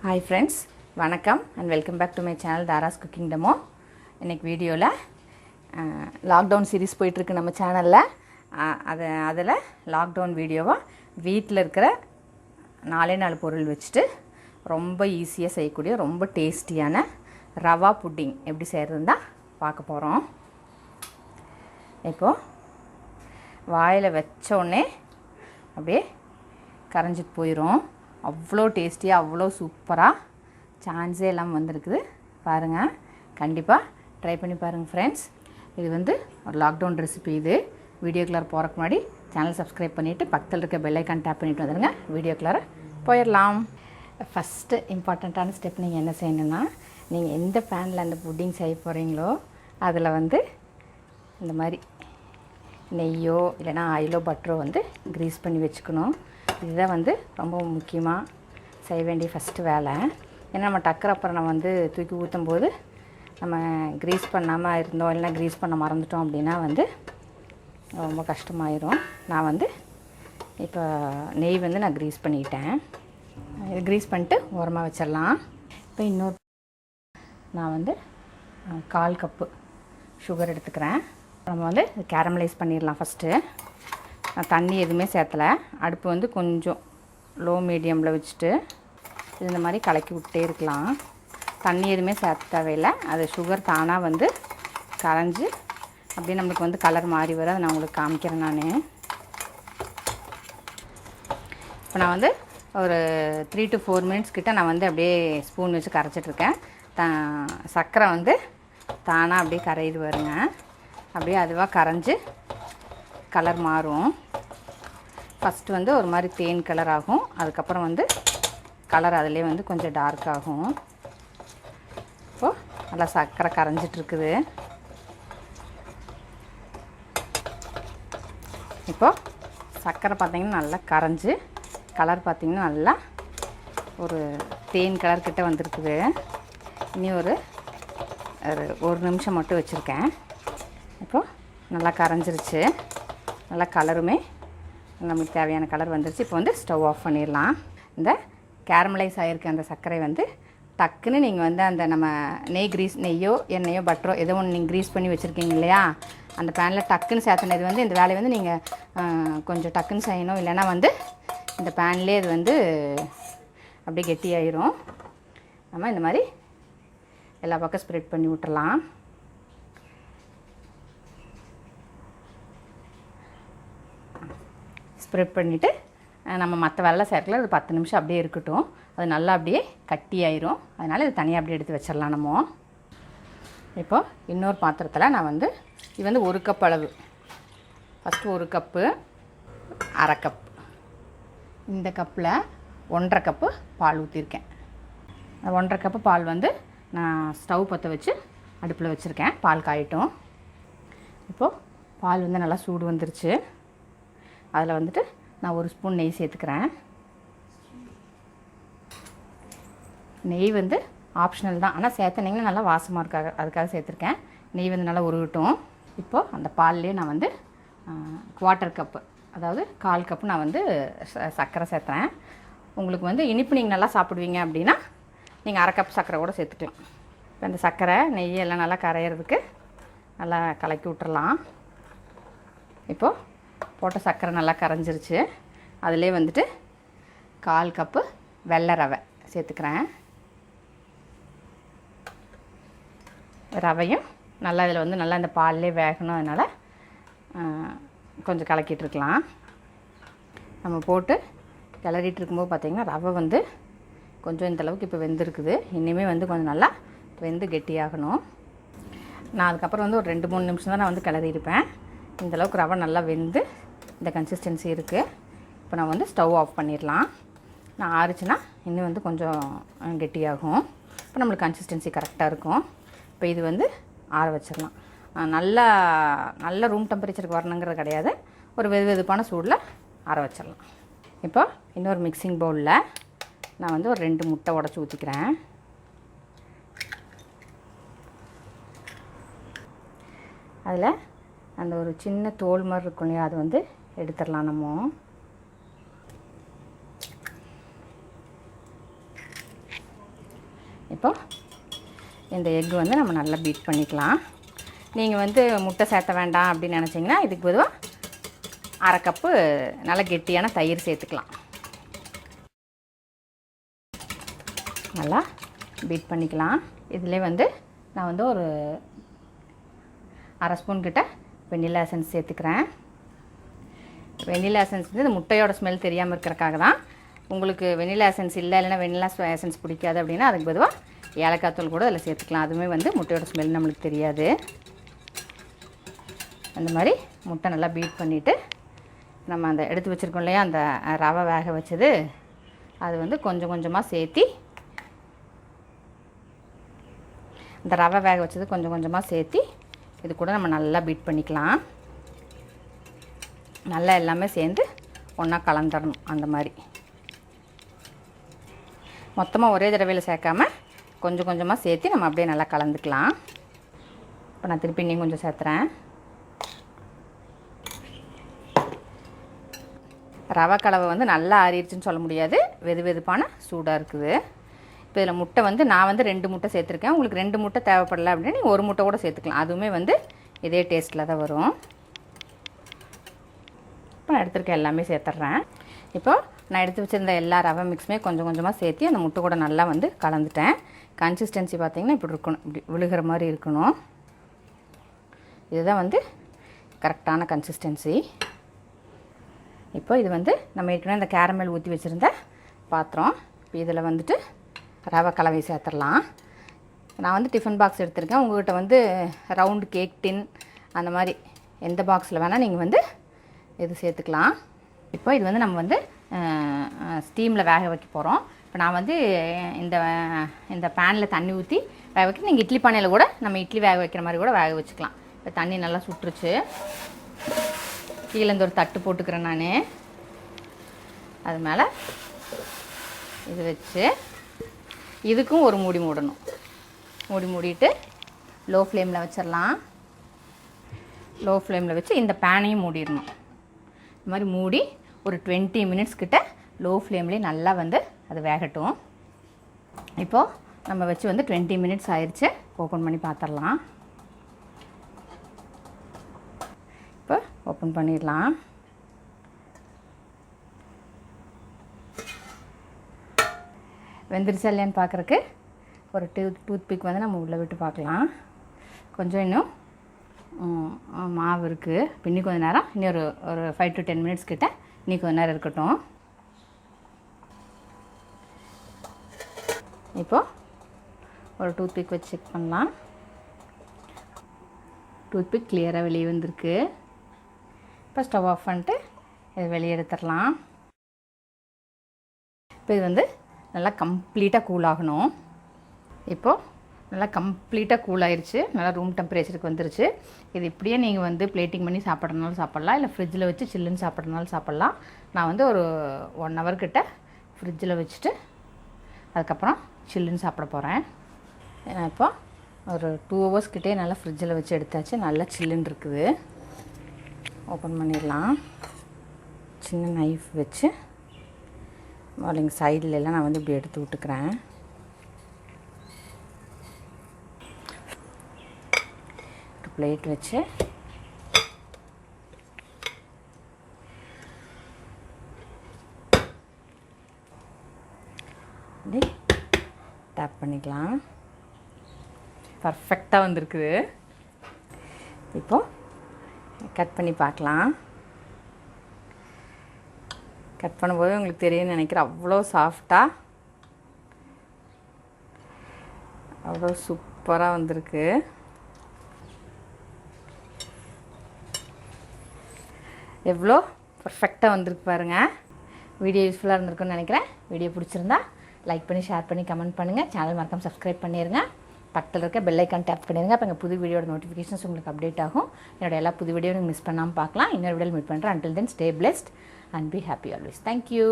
Hi friends, வணக்கம் and welcome back to my channel Dara's Cooking Demo. இன்னைக்கு வீடியோவில் lockdown series போயிட்டுருக்கு நம்ம சேனலில். அதில் லாக்டவுன் வீடியோவாக வீட்டில் இருக்கிற 4 பொருள் வச்சுட்டு ரொம்ப ஈஸியாக செய்யக்கூடிய ரொம்ப டேஸ்டியான ரவா புட்டிங் எப்படி செய்கிறதுன்னு தான் பார்க்க போகிறோம். இப்போது வாயில் வச்சோடனே அப்படியே கரைஞ்சிட்டு போயிடும். அவ்வளோ டேஸ்டியாக அவ்வளோ சூப்பராக சான்ஸே எல்லாம் வந்திருக்குது. பாருங்கள், கண்டிப்பாக ட்ரை பண்ணி பாருங்கள் ஃப்ரெண்ட்ஸ். இது வந்து ஒரு லாக்டவுன் ரெசிபி. இது வீடியோக்குள்ளார போகிறக்கு முன்னாடி சேனல் சப்ஸ்கிரைப் பண்ணிவிட்டு பக்கத்தில் இருக்க பெல் ஐக்கான் டேப் பண்ணிவிட்டு வந்துடுங்க. வீடியோக்குள்ளார போயிடலாம். ஃபஸ்ட்டு இம்பார்ட்டண்ட்டான ஸ்டெப் நீங்கள் என்ன செய்யணுன்னா, நீங்கள் எந்த பேனில் அந்த புட்டிங் செய்ய போகிறீங்களோ அதில் வந்து இந்த மாதிரி நெய்யோ இல்லைனா ஆயிலோ பட்டரோ வந்து க்ரீஸ் பண்ணி வச்சுக்கணும். இதுதான் வந்து ரொம்ப முக்கியமாக செய்ய வேண்டிய ஃபஸ்ட்டு வேலை. ஏன்னா நம்ம டக்கர் அப்புறம் நம்ம வந்து தூக்கி ஊற்றும் போது நம்ம க்ரீஸ் பண்ணாமல் இருந்தோம் இல்லைனா க்ரீஸ் பண்ண மறந்துட்டோம் அப்படின்னா வந்து ரொம்ப கஷ்டமாயிரும். நான் வந்து இப்போ நெய் வந்து நான் க்ரீஸ் பண்ணிக்கிட்டேன். இது க்ரீஸ் பண்ணிட்டு ஓரமாக வச்சிடலாம். இப்போ இன்னொரு நான் வந்து 1/4 கப்பு சுகர் எடுத்துக்கிறேன். நம்ம வந்து கேரமலைஸ் பண்ணிடலாம். ஃபஸ்ட்டு நான் தண்ணி எதுவுமே சேர்த்தலை. அடுப்பு வந்து கொஞ்சம் லோ மீடியமில் வச்சுட்டு இந்த மாதிரி கலக்கி விட்டே இருக்கலாம். தண்ணி எதுவுமே சேர்த்த தேவையில்லை. அது சுகர் தானாக வந்து கரைஞ்சி அப்படியே நம்மளுக்கு வந்து கலர் மாறி வர அதை நான் உங்களுக்கு காமிக்கிறேன். நான் இப்போ நான் வந்து ஒரு 3 to 4 மினிட்ஸ் கிட்ட நான் வந்து அப்படியே ஸ்பூன் வச்சு கரைச்சிட்ருக்கேன். சர்க்கரை வந்து தானாக அப்படியே கரையுது வருங்க. அப்படியே அதுவாக கரைஞ்சி கலர் மாறும். ஃபஸ்ட்டு வந்து ஒரு மாதிரி தேன் கலர் ஆகும். அதுக்கப்புறம் வந்து கலர் அதிலே வந்து கொஞ்சம் டார்க் ஆகும். இப்போது நல்லா சர்க்கரை கரைஞ்சிட்ருக்குது. இப்போது சர்க்கரை பார்த்திங்கன்னா நல்லா கரைஞ்சி கலர் பார்த்திங்கன்னா நல்லா ஒரு தேன் கலர் கிட்ட வந்துருக்குது. இனி ஒரு 1 நிமிஷம் மட்டும் வச்சுருக்கேன். இப்போது நல்லா கரைஞ்சிருச்சு. நல்லா கலருமே நம்மளுக்கு தேவையான கலர் வந்துருச்சு. இப்போ வந்து ஸ்டவ் ஆஃப் பண்ணிடலாம். இந்த கேரமலைஸ் ஆகிருக்க அந்த சர்க்கரை வந்து டக்குன்னு நீங்கள் வந்து அந்த நம்ம நெய்யோ எண்ணெயோ பட்டரோ ஏதோ ஒன்று நீங்கள் க்ரீஸ் பண்ணி வச்சுருக்கீங்க இல்லையா, அந்த பேனில் டக்குன்னு சேர்த்துனது வந்து இந்த வேலையை வந்து நீங்கள் கொஞ்சம் டக்குன்னு செய்யணும். இல்லைன்னா வந்து இந்த பேன்லேயே இது வந்து அப்படியே கெட்டியாயிரும். நம்ம இந்த மாதிரி எல்லா பக்கம் ஸ்ப்ரெட் பண்ணி விட்டுறலாம். ஸ்ப்ரெட் பண்ணிவிட்டு நம்ம மற்ற வெள்ளை சேர்க்கல அது 10 நிமிஷம் அப்படியே இருக்கட்டும். அது நல்லா அப்படியே கட்டியாயிரும். அதனால் இது தனியாக அப்படியே எடுத்து வச்சிடலாம். நம்ம இப்போது இன்னொரு பாத்திரத்தில் நான் வந்து இது வந்து 1 கப் அளவு, ஃபஸ்ட்டு 1 கப்பு, 1/2 கப், இந்த கப்பில் 1/2 கப்பு பால் ஊற்றிருக்கேன். 1/2 கப்பு பால் வந்து நான் ஸ்டவ் பற்ற வச்சு அடுப்பில் வச்சுருக்கேன். பால் காயட்டும். இப்போது பால் வந்து நல்லா சூடு வந்துருச்சு. அதில் வந்துட்டு நான் 1 ஸ்பூன் நெய் சேர்த்துக்கிறேன். நெய் வந்து ஆப்ஷனல் தான், ஆனால் சேர்த்துனிங்கன்னா நல்லா வாசமாக அதுக்காக சேர்த்துருக்கேன். நெய் வந்து நல்லா உருகட்டும். இப்போது அந்த பால்லேயே நான் வந்து 1/4 கப்பு, அதாவது 1/4 கப்பு நான் வந்து சர்க்கரை சேர்த்துறேன். உங்களுக்கு வந்து இனிப்பு நீங்கள் நல்லா சாப்பிடுவீங்க அப்படின்னா நீங்கள் 1/2 கப் சர்க்கரை கூட சேர்த்துக்கலாம். இப்போ அந்த சர்க்கரை நெய் எல்லாம் நல்லா கரையிறதுக்கு நல்லா கலக்கி விட்டுறலாம். இப்போது போட்ட சர்க்கரை நல்லா கரைஞ்சிருச்சு. அதிலே வந்துட்டு 1/4 கப்பு வெள்ளை ரவை சேர்த்துக்கிறேன். ரவையும் நல்லா இதில் வந்து நல்லா இந்த பால்லே வேகணும். அதனால் கொஞ்சம் கலக்கிட்டுருக்கலாம். நம்ம போட்டு கிளறிட்டு இருக்கும்போது பார்த்திங்கன்னா ரவை வந்து கொஞ்சம் இந்தளவுக்கு இப்போ வெந்திருக்குது. இனிமேல் வந்து கொஞ்சம் நல்லா வெந்து கெட்டியாகணும். நான் அதுக்கப்புறம் வந்து ஒரு 2-3 நிமிஷம் தான் நான் வந்து கிளறியிருப்பேன். இந்தளவுக்கு ரவை நல்லா வெந்து இந்த கன்சிஸ்டன்சி இருக்குது. இப்போ நான் வந்து ஸ்டவ் ஆஃப் பண்ணிடலாம். நான் ஆறிச்சுன்னா இன்னும் வந்து கொஞ்சம் கெட்டியாகும். இப்போ நம்மளுக்கு கன்சிஸ்டன்சி கரெக்டாக இருக்கும். இப்போ இது வந்து ஆற வச்சிடலாம். நல்ல ரூம் டெம்பரேச்சருக்கு வரணுங்கிறது கிடையாது. ஒரு வெதுப்பான சூடில் ஆற வச்சிடலாம். இப்போ இன்னொரு மிக்சிங் பவுலில் நான் வந்து ஒரு 2 முட்டை உடச்சி ஊற்றிக்கிறேன். அதில் அந்த ஒரு சின்ன தோல் மாதிரி இருக்கும் இல்லையா, அது வந்து எடுத்துடலாம். நம்ம இப்போ இந்த எக்கு வந்து நம்ம நல்லா பீட் பண்ணிக்கலாம். நீங்கள் வந்து முட்டை சேர்த்த வேண்டாம் அப்படின்னு நினச்சிங்கன்னா இதுக்கு பொதுவாக அரை கப்பு நல்லா கெட்டியான தயிர் சேர்த்துக்கலாம். நல்லா பீட் பண்ணிக்கலாம். இதிலே வந்து நான் வந்து ஒரு அரை ஸ்பூன் கிட்ட வெண்ணிலா எசன்ஸ் சேர்த்துக்கிறேன். வெண்ணிலா எசன்ஸ் வந்து இந்த முட்டையோட ஸ்மெல் தெரியாமல் இருக்கிறக்காக தான். உங்களுக்கு வெண்ணிலா எசன்ஸ் இல்லை, இல்லைன்னா வெண்ணிலா எசன்ஸ் பிடிக்காது அப்படின்னா அதுக்கு பொதுவாக ஏலக்காய் தூள் கூட அதில் சேர்த்துக்கலாம். அதுவுமே வந்து முட்டையோட ஸ்மெல் நம்மளுக்கு தெரியாது. அந்த மாதிரி முட்டை நல்லா பீட் பண்ணிவிட்டு நம்ம அந்த எடுத்து வச்சுருக்கோம் இல்லையா அந்த ரவை வேக வச்சது, அது வந்து கொஞ்சம் கொஞ்சமாக சேர்த்தி இந்த ரவை வேக வச்சது கொஞ்சம் கொஞ்சமாக சேர்த்தி இது கூட நம்ம நல்லா பீட் பண்ணிக்கலாம். நல்லா எல்லாமே சேர்ந்து ஒன்றா கலந்துடணும். அந்த மாதிரி மொத்தமாக ஒரே தடவையில் சேர்க்காம கொஞ்சம் கொஞ்சமாக சேர்த்து நம்ம அப்படியே நல்லா கலந்துக்கலாம். இப்போ நான் திருப்பி இன்னும் கொஞ்சம் சேர்த்துறேன். ரவை கலவை வந்து நல்லா ஆறிடுச்சுன்னு சொல்ல முடியாது, வெது வெதுப்பான சூடாக இருக்குது. இப்போ இதில் முட்டை வந்து நான் வந்து 2 முட்டை சேர்த்துருக்கேன். உங்களுக்கு 2 முட்டை தேவைப்படலை அப்படின்னா நீங்கள் 1 முட்டை கூட சேர்த்துக்கலாம். அதுவுமே வந்து இதே டேஸ்ட்டில் தான் வரும். இப்போ நான் எடுத்துருக்கேன் எல்லாமே சேர்த்துட்றேன். இப்போ நான் எடுத்து வச்சுருந்த எல்லா ரவை மிக்ஸுமே கொஞ்சம் கொஞ்சமாக சேர்த்து அந்த முட்டை கூட நல்லா வந்து கலந்துட்டேன். கன்சிஸ்டன்சி பார்த்திங்கன்னா இப்படி இருக்கணும், இப்படி விழுகிற மாதிரி இருக்கணும். இதுதான் வந்து கரெக்டான கன்சிஸ்டன்சி. இப்போ இது வந்து நம்ம ஏற்கனவே இந்த கேரமல் ஊற்றி வச்சுருந்த பாத்திரம். இப்போ இதில் வந்துட்டு ரவை கலவை சேர்த்துடலாம். நான் வந்து டிஃபன் பாக்ஸ் எடுத்திருக்கேன். உங்கள்கிட்ட வந்து ரவுண்டு கேக் டின் அந்த மாதிரி எந்த பாக்ஸில் வேணால் நீங்கள் வந்து இது சேர்த்துக்கலாம். இப்போ இது வந்து நம்ம வந்து ஸ்டீமில் வேக வைக்க போகிறோம். இப்போ நான் வந்து இந்த பேனில் தண்ணி ஊற்றி வேக வைக்க, நீங்கள் இட்லி பானையில் கூட நம்ம இட்லி வேக வைக்கிற மாதிரி கூட வேக வச்சுக்கலாம். இப்போ தண்ணி நல்லா சுட்டுருச்சு. கீழே இந்த ஒரு தட்டு போட்டுக்கிறேன் நான். அது மேலே இது வச்சு இதுக்கும் ஒரு மூடி மூடணும். மூடிட்டு லோ ஃப்ளேமில் வச்சிடலாம். லோ ஃப்ளேமில் வச்சு இந்த பேனையும் மூடிடணும். இந்த மாதிரி மூடி ஒரு 20 மினிட்ஸ் கிட்ட லோ ஃப்ளேம்லேயே நல்லா வந்து அது வேகட்டும். இப்போது நம்ம வச்சு வந்து 20 மினிட்ஸ் ஆயிடுச்சு. ஓப்பன் பண்ணி பார்த்துடலாம். இப்போ ஓப்பன் பண்ணிடலாம். வெந்துருச்சா இல்லையான்னு பார்க்குறக்கு ஒரு டூத் பிக் வந்து நம்ம உள்ளே விட்டு பார்க்கலாம். கொஞ்சம் இன்னும் மாவு இருக்குது. இப்போ இன்னும் கொஞ்சம் நேரம், இன்னும் ஒரு 5 to 10 மினிட்ஸ் கிட்ட இன்னும் கொஞ்சம் நேரம் இருக்கட்டும். இப்போது ஒரு டூத் பிக் வச்சு செக் பண்ணலாம். டூத் பிக் கிளியராக வெளியே வந்திருக்கு. இப்போ ஸ்டவ் ஆஃப் பண்ணிட்டு இதை வெளியே எடுத்துடலாம். இப்போ இது வந்து நல்லா கம்ப்ளீட்டாக கூல் ஆகணும். இப்போது நல்லா கம்ப்ளீட்டாக கூல் ஆயிடுச்சு. நல்லா ரூம் டெம்பரேச்சருக்கு வந்துருச்சு. இது இப்படியே நீங்கள் வந்து பிளேட்டிங் பண்ணி சாப்பிட்றதுனாலும் சாப்பிட்லாம், இல்லை ஃப்ரிட்ஜில் வச்சு சில்லுன்னு சாப்பிட்றதுனாலும் சாப்பிட்லாம். நான் வந்து ஒரு 1 hour கிட்ட ஃப்ரிட்ஜில் வச்சுட்டு அதுக்கப்புறம் சில்லுன்னு சாப்பிட போகிறேன். இப்போ ஒரு 2 hours கிட்டே நல்லா ஃப்ரிட்ஜில் வச்சு எடுத்தாச்சு. நல்லா சில்லுன்னு இருக்குது. ஓப்பன் பண்ணிடலாம். சின்ன நைஃப் வச்சு இங்கே சைட்லெலாம் நான் வந்து இப்படி எடுத்து விட்டுக்கிறேன். ஒரு பிளேட் வச்சு அப்படி டேப் பண்ணிக்கலாம். பர்ஃபெக்டாக வந்திருக்குது. இப்போது கட் பண்ணி பார்க்கலாம். கட் பண்ணும்போது உங்களுக்கு தெரியும்னு நினைக்கிறேன். அவ்வளோ சாஃப்டாக, அவ்வளோ சூப்பராக வந்திருக்கு. எவ்வளோ பர்ஃபெக்டாக வந்திருக்கு பாருங்கள். வீடியோ யூஸ்ஃபுல்லாக இருந்திருக்குன்னு நினைக்கிறேன். வீடியோ பிடிச்சிருந்தா லைக் பண்ணி, ஷேர் பண்ணி, கமெண்ட் பண்ணுங்கள். சேனல் மறக்காம சப்ஸ்கிரைப் பண்ணிடுங்க. பக்கத்தில் இருக்க பெல் ஐக்கான் டேப் பண்ணிடுங்க. அப்போ எங்கள் புது வீடியோட நோட்டிஃபிகேஷன்ஸ் உங்களுக்கு அப்டேட் ஆகும். என்னோட எல்லா புது வீடியோ நீங்கள் மிஸ் பண்ணாமல் பார்க்கலாம். இன்னொரு வீடியோவில் மீட் பண்ணுறேன். Until then, stay blessed and be happy always. Thank you.